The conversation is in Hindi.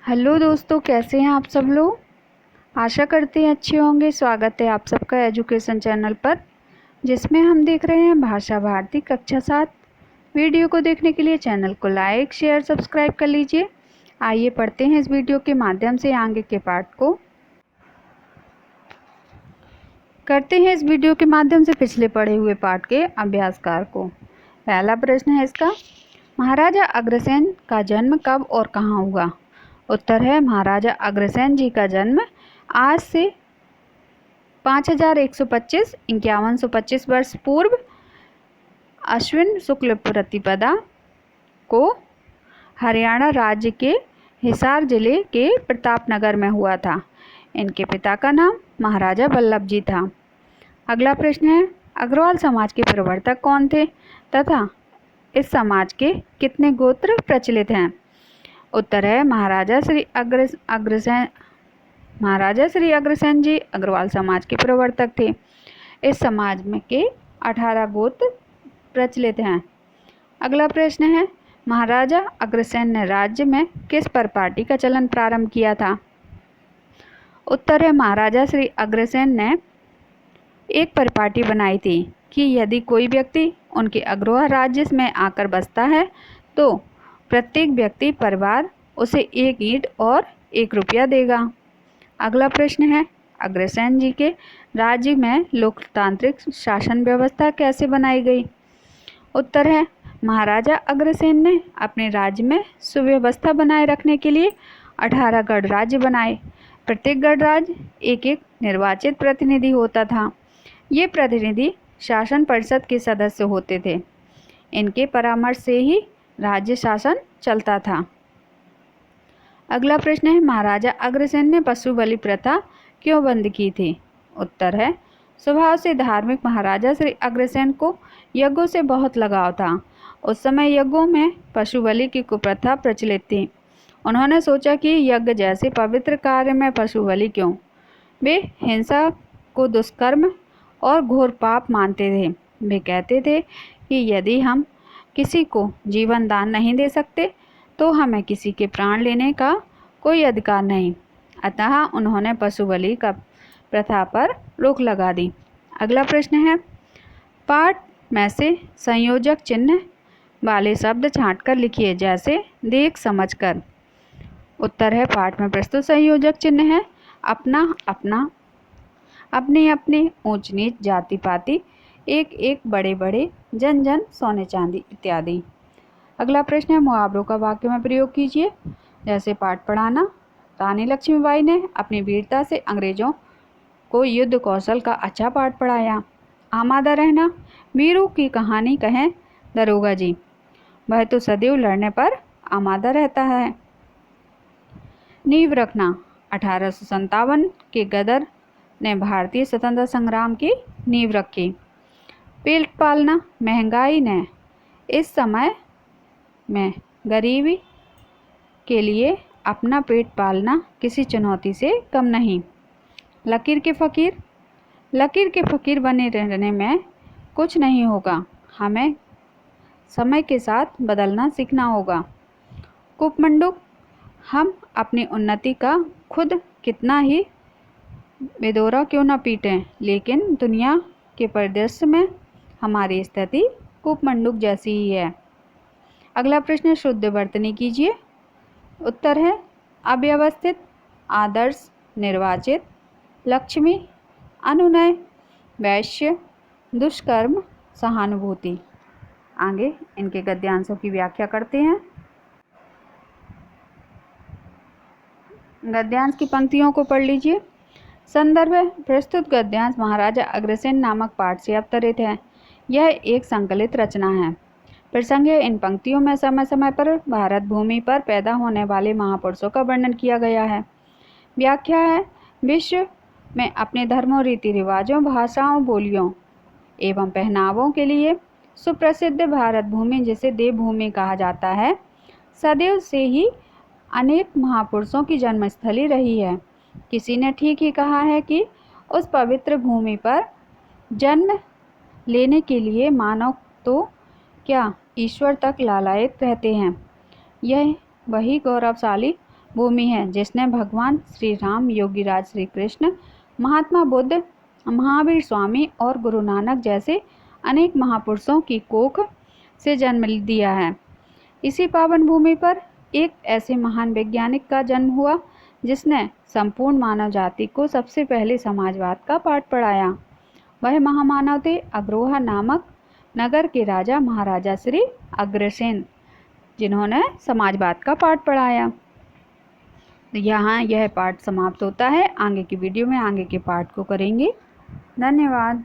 हेलो दोस्तों, कैसे हैं आप सब लोग। आशा करते हैं अच्छे होंगे। स्वागत है आप सबका एजुकेशन चैनल पर, जिसमें हम देख रहे हैं भाषा भारती कक्षा 7। वीडियो को देखने के लिए चैनल को लाइक शेयर सब्सक्राइब कर लीजिए। आइए पढ़ते हैं इस वीडियो के माध्यम से आगे के पाठ को। करते हैं इस वीडियो के माध्यम से पिछले पढ़े हुए पाठ के अभ्यासकार को। पहला प्रश्न है इसका, महाराजा अग्रसेन का जन्म कब और कहाँ हुआ। उत्तर है, महाराजा अग्रसेन जी का जन्म आज से 5125 वर्ष पूर्व अश्विन शुक्ल प्रतिपदा को हरियाणा राज्य के हिसार जिले के प्रतापनगर में हुआ था। इनके पिता का नाम महाराजा वल्लभ जी था। अगला प्रश्न है, अग्रवाल समाज के प्रवर्तक कौन थे तथा इस समाज के कितने गोत्र प्रचलित हैं। उत्तर है, महाराजा श्री अग्रसेन जी अग्रवाल समाज के प्रवर्तक थे। इस समाज में के 18 गोत्र प्रचलित हैं। अगला प्रश्न है, महाराजा अग्रसेन ने राज्य में किस परिपाटी का चलन प्रारंभ किया था। उत्तर है, महाराजा श्री अग्रसेन ने एक परिपाटी बनाई थी कि यदि कोई व्यक्ति उनके अग्रवाल राज्य में आकर बसता है तो प्रत्येक व्यक्ति परिवार उसे 1 ईंट और 1 रुपया देगा। अगला प्रश्न है, अग्रसेन जी के राज्य में लोकतांत्रिक शासन व्यवस्था कैसे बनाई गई। उत्तर है, महाराजा अग्रसेन ने अपने राज्य में सुव्यवस्था बनाए रखने के लिए 18 गढ़ राज्य बनाए। प्रत्येक गढ़ राज्य एक निर्वाचित प्रतिनिधि होता था। ये प्रतिनिधि शासन परिषद के सदस्य होते थे। इनके परामर्श से ही राज्य शासन चलता था। अगला प्रश्न है, महाराजा अग्रसेन ने पशु बलि प्रथा क्यों बंद की थी। उत्तर है, स्वभाव से धार्मिक महाराजा श्री अग्रसेन को यज्ञों से बहुत लगाव था। उस समय यज्ञों में पशु बलि की कुप्रथा प्रचलित थी। उन्होंने सोचा कि यज्ञ जैसे पवित्र कार्य में पशु बलि क्यों। वे हिंसा को दुष्कर्म और घोर पाप मानते थे। वे कहते थे कि यदि हम किसी को जीवन दान नहीं दे सकते तो हमें किसी के प्राण लेने का कोई अधिकार नहीं। अतः उन्होंने पशु बलि का प्रथा पर रोक लगा दी। अगला प्रश्न है, पाठ में से संयोजक चिन्ह वाले शब्द छांटकर लिखिए, जैसे देख समझकर। उत्तर है, पाठ में प्रस्तुत संयोजक चिन्ह है अपना अपना, अपने अपने, ऊंच नीच, जाति पाति, एक एक, बड़े बड़े, जन जन, सोने चांदी इत्यादि। अगला प्रश्न है, मुहावरों का वाक्य में प्रयोग कीजिए, जैसे पाठ पढ़ाना। रानी लक्ष्मीबाई ने अपनी वीरता से अंग्रेजों को युद्ध कौशल का अच्छा पाठ पढ़ाया। आमादा रहना, वीरों की कहानी कहें दरोगा जी, वह तो सदैव लड़ने पर आमादा रहता है। नींव रखना, 1857 के गदर ने भारतीय स्वतंत्रता संग्राम की नींव रखी। पेट पालना, महंगाई ने इस समय में गरीबी के लिए अपना पेट पालना किसी चुनौती से कम नहीं। लकीर के फ़कीर, लकीर के फ़कीर बने रहने में कुछ नहीं होगा, हमें समय के साथ बदलना सीखना होगा। कूपमंडूक, हम अपनी उन्नति का खुद कितना ही बेदौरा क्यों न पीटें, लेकिन दुनिया के परिदृश्य में हमारी स्थिति कूपमंडूक जैसी ही है। अगला प्रश्न, शुद्ध वर्तनी कीजिए। उत्तर है, अव्यवस्थित, आदर्श, निर्वाचित, लक्ष्मी, अनुनय, वैश्य, दुष्कर्म, सहानुभूति। आगे इनके गद्यांशों की व्याख्या करते हैं। गद्यांश की पंक्तियों को पढ़ लीजिए। संदर्भ, प्रस्तुत गद्यांश महाराजा अग्रसेन नामक पाठ से अवतरित है। यह एक संकलित रचना है। प्रसंग, इन पंक्तियों में समय समय पर भारत भूमि पर पैदा होने वाले महापुरुषों का वर्णन किया गया है। व्याख्या है, विश्व में अपने धर्मों, रीति रिवाजों, भाषाओं, बोलियों एवं पहनावों के लिए सुप्रसिद्ध भारत भूमि, जिसे देवभूमि कहा जाता है, सदैव से ही अनेक महापुरुषों की जन्मस्थली रही है। किसी ने ठीक ही कहा है कि उस पवित्र भूमि पर जन्म लेने के लिए मानव तो क्या ईश्वर तक लालायित रहते हैं। यह वही गौरवशाली भूमि है जिसने भगवान श्री राम, योगीराज श्री कृष्ण, महात्मा बुद्ध, महावीर स्वामी और गुरु नानक जैसे अनेक महापुरुषों की कोख से जन्म दिया है। इसी पावन भूमि पर एक ऐसे महान वैज्ञानिक का जन्म हुआ जिसने संपूर्ण मानव जाति को सबसे पहले समाजवाद का पाठ पढ़ाया। वह महामानव थे अग्रोहा नामक नगर के राजा महाराजा श्री अग्रसेन, जिन्होंने समाजवाद का पाठ पढ़ाया। यहाँ यह पाठ समाप्त होता है। आगे की वीडियो में आगे के पाठ को करेंगे। धन्यवाद।